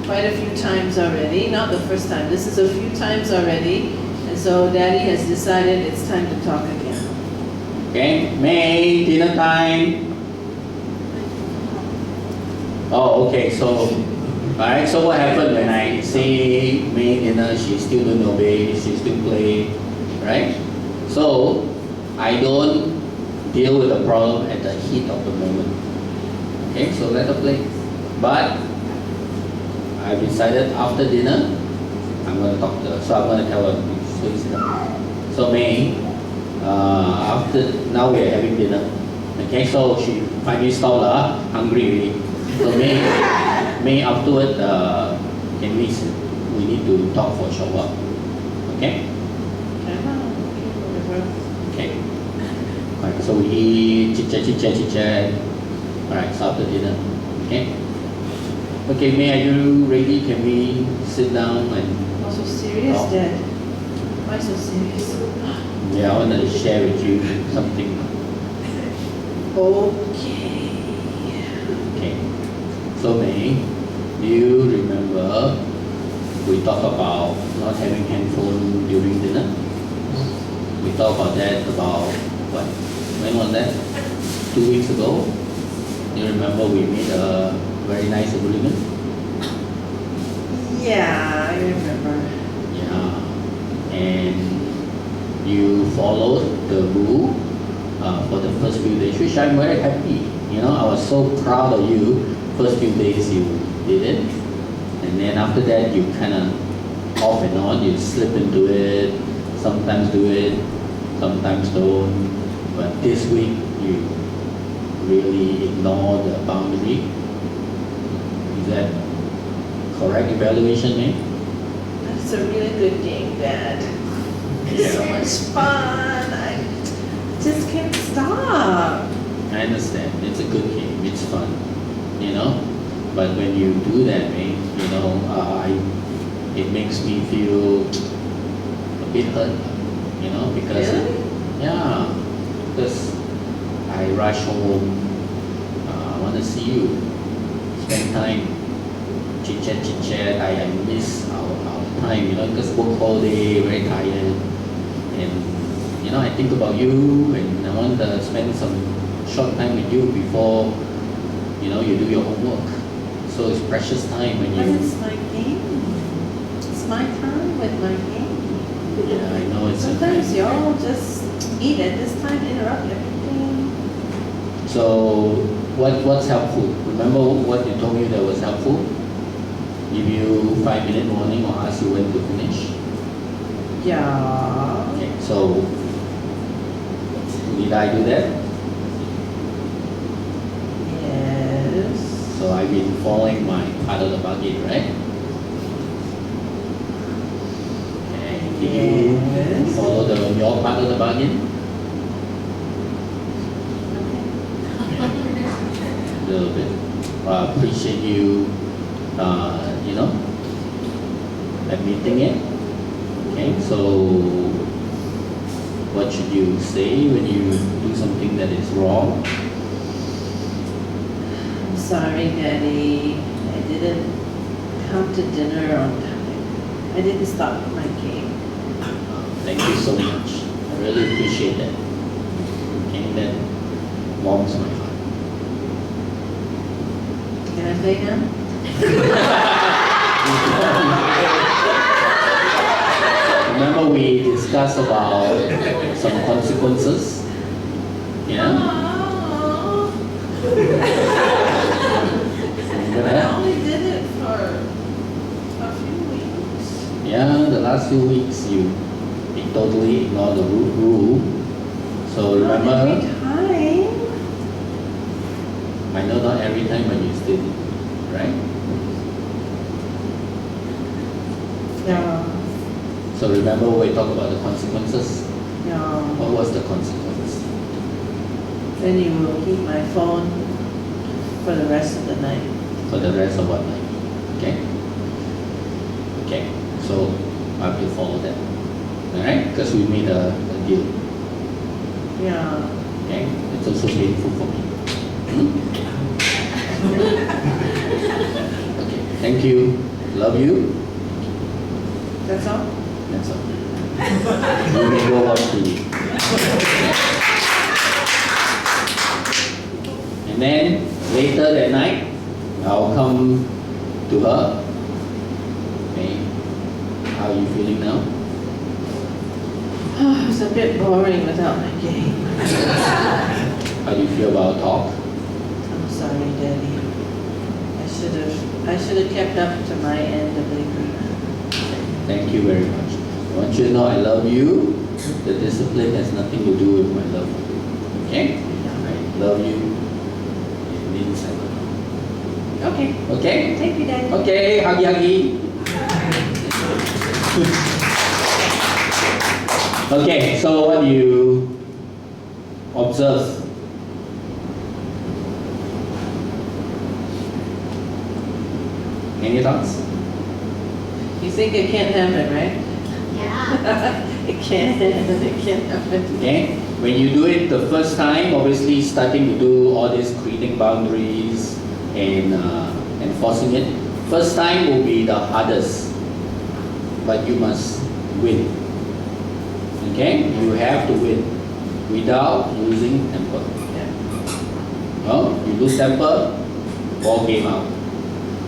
B: quite a few times already. Not the first time. This is a few times already. And so Daddy has decided it's time to talk again.
A: Okay, May, dinner time. Oh, okay, so, alright, so what happened when I say May dinner, she still don't obey, she still play, right? So, I don't deal with the problem at the heat of the moment. Okay, so let her play. But, I've decided after dinner, I'm going to talk to her. So I'm going to tell her, please sit down. So May, after, now we are having dinner. Okay, so she finally stopped hungry already. So May afterward, can we we need to talk for a short while. Okay? Okay. Alright, so we eat, chit-chat. Alright, so after dinner. Okay? Okay, May, are you ready? Can we sit down and...
B: Oh, so serious,
A: Oh.
B: Dad? Why so serious?
A: Yeah, I want to share with you something.
B: Okay.
A: Okay. So May, do you remember we talked about not having handphone during dinner? We talked about that about what? When was that? 2 weeks ago? You remember we made a very nice agreement?
B: Yeah, I remember.
A: Yeah. And you followed the rule for the first few days, which I'm very happy. You know, I was so proud of you. First few days you did it, and then after that you kind of off and on. You slip into it. Sometimes do it, sometimes don't. But this week you really ignore the boundary. Is that correct evaluation, May?
B: That's a really good game, Dad. It's so much fun. I just can't stop.
A: I understand. It's a good game. It's fun, you know. But when you do that, May, you know, it makes me feel a bit hurt, you know, because
B: Really?
A: yeah, because I rush home. I want to see you, spend time, chit chat. I miss our time, you know, because work all day, very tired, and you know, I think about you, and I want to spend some short time with you before, you know, you do your homework. So it's precious time when
B: But
A: you.
B: it's my game. It's my time with my game.
A: Yeah, I know it's.
B: Sometimes y'all just eat at this time, interrupt everything.
A: So what's helpful? Remember what you told me that was helpful? Give you 5-minute warning or ask you when to finish.
B: Yeah.
A: Okay, so did I do that?
B: Yes.
A: So I've been following my part of the bargain, right? Okay, did you
B: Yes.
A: follow your part of the bargain? A little bit. I appreciate you, you know, admitting it. Okay, so what should you say when you do something that is wrong?
B: I'm sorry, Daddy. I didn't come to dinner on time. I didn't stop my game.
A: Thank you so much. I really appreciate that. Okay, that warms my heart.
B: Can I play now?
A: Remember we discussed about some consequences? Yeah?
B: Oh,
A: Remember
B: I
A: that?
B: only did it for a few weeks.
A: Yeah, the last few weeks you totally ignored the rule. So
B: Not
A: remember,
B: every time.
A: I know not every time but you still did, right?
B: Yeah.
A: So remember we talked about the consequences?
B: Yeah.
A: What was the consequence?
B: Then you will keep my phone for the rest of the night.
A: For the rest of what night? Okay? Okay, so I have to follow that. Alright? Because we made a deal.
B: Yeah.
A: Okay? It's also painful for me. Okay, thank you. Love you.
B: That's all?
A: That's all. You may go watch TV. And then later that night, I'll come to her. Okay, how are you feeling now?
B: It's a bit boring without my game.
A: How do you feel about talk?
B: I'm sorry, Daddy. I should have kept up to my end of the agreement.
A: Thank you very much. I want you to know I love you. The discipline has nothing to do with my love for you. Okay? I love you. It means I love you.
B: Okay.
A: Okay?
B: Thank you, Daddy.
A: Okay, huggy huggy. Okay, so what do you observe? Any thoughts?
B: You think it can't happen, right?
C: Yeah.
B: It can't happen.
A: Okay, when you do it the first time, obviously starting to do all this creating boundaries and enforcing it. First time will be the hardest, but you must win. Okay, you have to win without losing temper. Well, you lose temper, ball game out.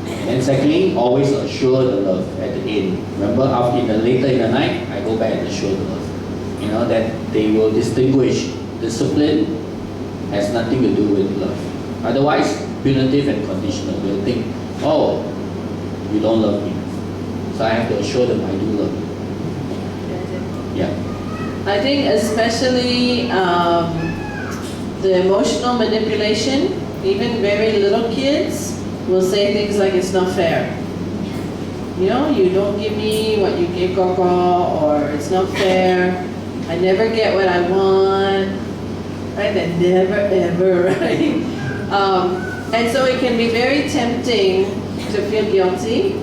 A: And then secondly, always assure the love at the end. Remember, later in the night, I go back and assure the love. You know, that they will distinguish. Discipline has nothing to do with love. Otherwise, punitive and conditional. They'll think, oh, you don't love me. So I have to assure them I do love you. Yeah.
B: I think especially the emotional manipulation, even very little kids will say things like it's not fair. You know, you don't give me what you give Coco, or it's not fair. I never get what I want. Right? That never ever, right? And so it can be very tempting to feel guilty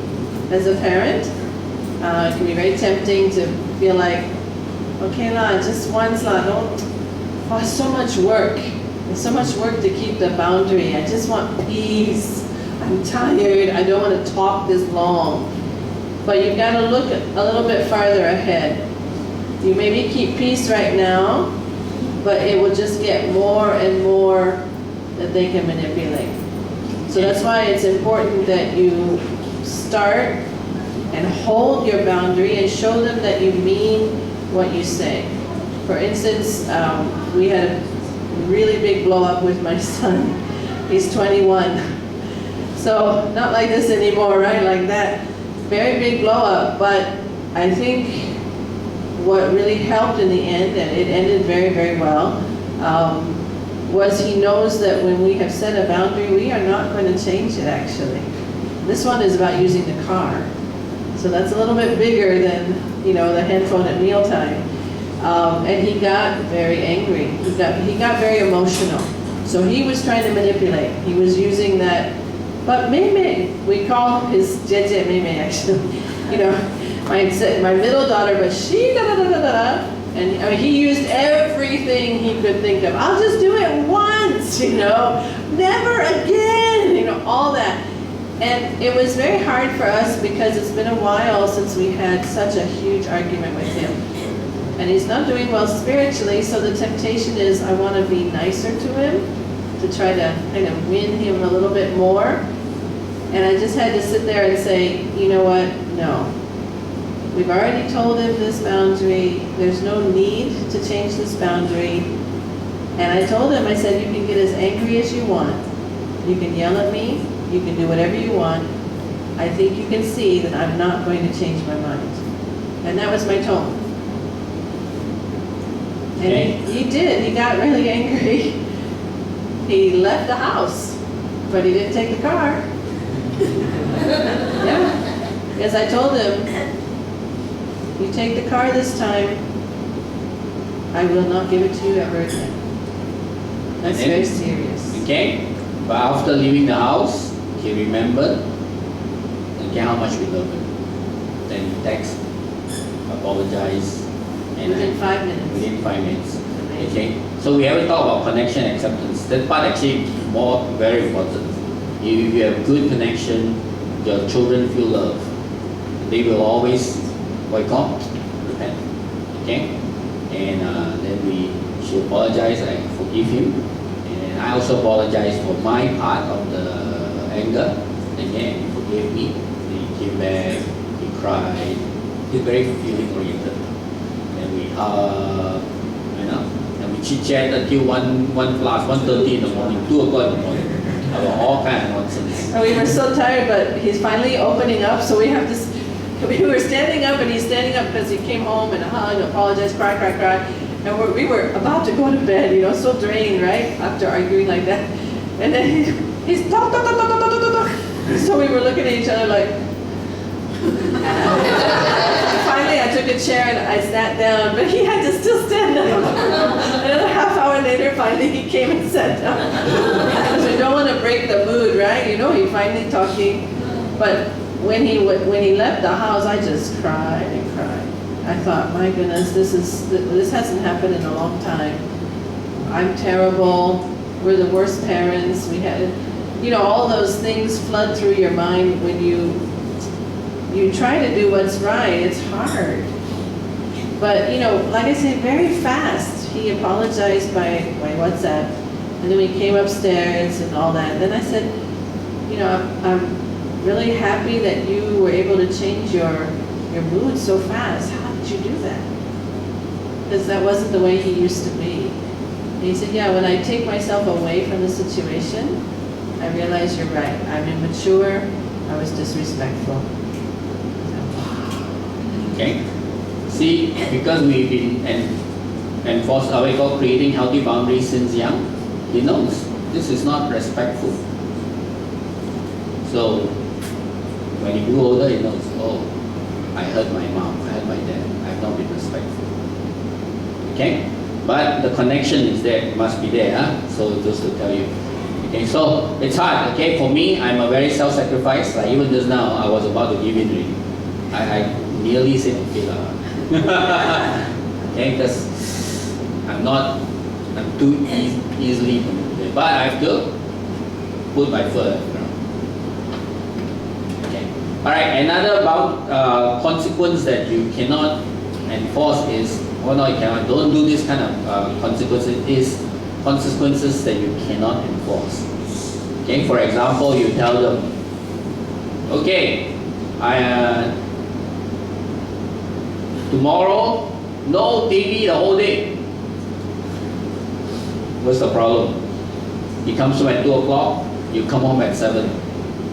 B: as a parent. It can be very tempting to feel like, okay lah, just once lah, don't, oh, so much work. There's so much work to keep the boundary. I just want peace. I'm tired. I don't want to talk this long. But you've got to look a little bit farther ahead. You maybe keep peace right now, but it will just get more and more that they can manipulate. So that's why it's important that you start and hold your boundary and show them that you mean what you say. For instance, we had a really big blow up with my son. He's 21. So not like this anymore, right? Like that. Very big blow up, but I think what really helped in the end, and it ended very, very well, was he knows that when we have set a boundary, we are not going to change it actually. This one is about using the car. So that's a little bit bigger than, you know, the handphone at mealtime. And he got very angry. He got very emotional. So he was trying to manipulate. He was using that, but Mei, we call his Jeje Mei actually. You know, my middle daughter, but she da-da-da-da-da. And I mean, he used everything he could think of. I'll just do it once, you know, never again, you know, all that. And it was very hard for us because it's been a while since we had such a huge argument with him. And he's not doing well spiritually, so the temptation is I want to be nicer to him, to try to kind of win him a little bit more. And I just had to sit there and say, you know what, no. We've already told him this boundary. There's no need to change this boundary. And I told him, I said, you can get as angry as you want. You can yell at me. You can do whatever you want. I think you can see that I'm not going to change my mind. And that was my tone. And
A: Okay.
B: he did. He got really angry. He left the house, but he didn't take the car. Yeah. Because I told him, you take the car this time, I will not give it to you ever again. That's
A: And then-
B: very serious.
A: Okay? But after leaving the house, he remembered again how much we love him. Then he text, apologize, and
B: Within 5 minutes.
A: within 5 minutes. Okay? So we haven't talked about connection and acceptance. That part actually is very important. If you have good connection, your children feel love. They will always, what you call, repent. Okay? And then she apologized, I forgive him. And I also apologize for my part of the anger. Again, he forgave me. He came back, he cried. He's very feeling oriented. And we hug, you know, and we chit-chat until 1:30 in the morning, 2 o'clock in the morning, about all kind of nonsense.
B: And we were so tired, but he's finally opening up, so we have this, we were standing up and he's standing up because he came home and hugged, apologized, cry. And we were about to go to bed, you know, so drained, right? After arguing like that. And then he's talk. So we were looking at each other like, finally I took a chair and I sat down, but he had to still stand up. Another half hour later, finally he came and sat down. Because we don't want to break the mood, right? You know, he finally talking. But when he left the house, I just cried and cried. I thought, my goodness, this hasn't happened in a long time. I'm terrible. We're the worst parents. We had, you know, all those things flood through your mind when you try to do what's right. It's hard. But, you know, like I said, very fast. He apologized by WhatsApp. And then we came upstairs and all that. Then I said, you know, I'm really happy that you were able to change your mood so fast. How did you do that? Because that wasn't the way he used to be. And he said, yeah, when I take myself away from the situation, I realize you're right. I'm immature. I was disrespectful.
A: Okay? See, because we've been enforced our way of creating healthy boundaries since young, he knows this is not respectful. So, when he grew older, he knows, oh, I hurt my mom, I hurt my dad, I've not been respectful. Okay? But the connection is there, it must be there, huh? So just to tell you. Okay, so it's hard, okay? For me, I'm a very self-sacrifice. Like even just now, I was about to give in already. I nearly said, okay lah. Okay, because I'm too easily manipulated. But I have to put my foot. Alright, another consequence that you cannot enforce is, oh no, you cannot, don't do this kind of consequences that you cannot enforce. Okay, for example, you tell them, okay, tomorrow, no TV the whole day. What's the problem? He comes home at 2 o'clock, you come home at 7.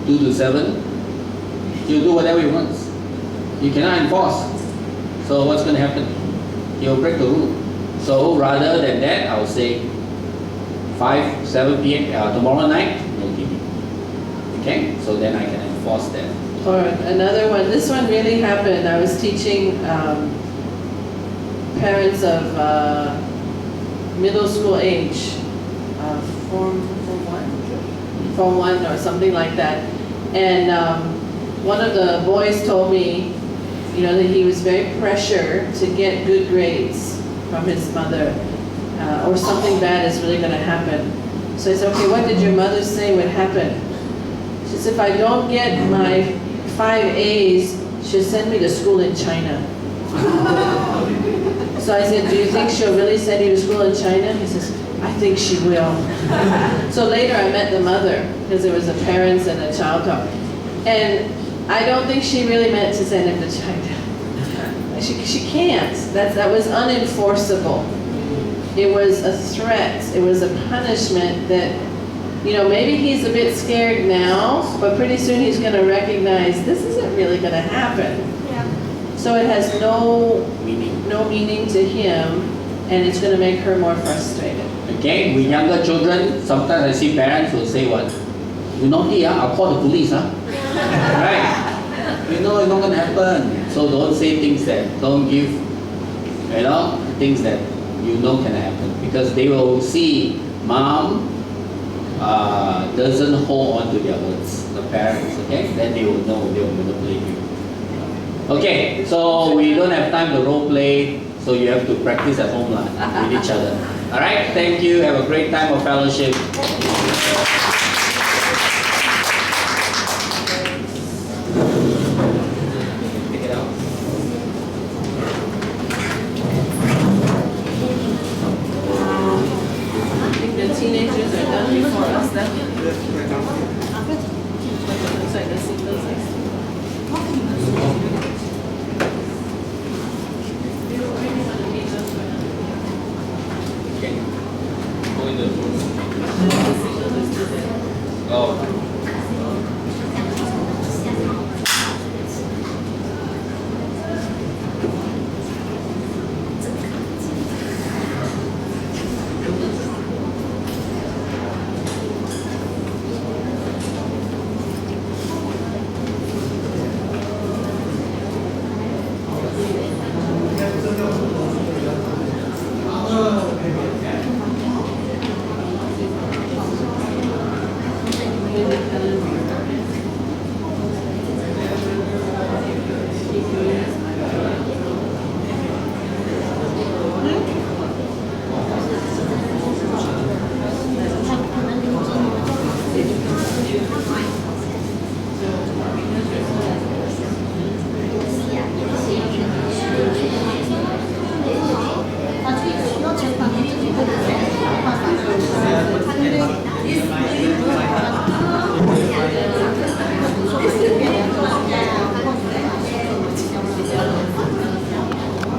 A: 2 to 7. He'll do whatever he wants. You cannot enforce. So what's going to happen? He'll break the rule. So rather than that, I would say 5, 7 p.m. Tomorrow night, no TV. Okay? So then I can enforce that.
B: Or another one, this one really happened. I was teaching parents of middle school age, Form 1 or something like that. And one of the boys told me, you know, that he was very pressured to get good grades from his mother, or something bad is really going to happen. So I said, okay, what did your mother say would happen? She said, if I don't get my 5 A's, she'll send me to school in China. So I said, do you think she'll really send you to school in China? He says, I think she will. So later I met the mother, because there was a parents and a child talk. And I don't think she really meant to send him to China. She can't. That was unenforceable. It was a threat. It was a punishment that, you know, maybe he's a bit scared now, but pretty soon he's going to recognize this isn't really going to happen.
C: Yeah.
B: So it has no meaning to him, and it's going to make her more frustrated.
A: Okay, with younger children, sometimes I see parents will say what? You naughty, I'll call the police, huh? Right? You know it's not going to happen. So don't say things that don't give, you know, things that you know can happen. Because they will see mom doesn't hold on to their words, the parents, okay? Then they will know, they will manipulate you. Okay, so we don't have time to role play, so you have to practice at home with each other. Alright, thank you, have a great time of fellowship.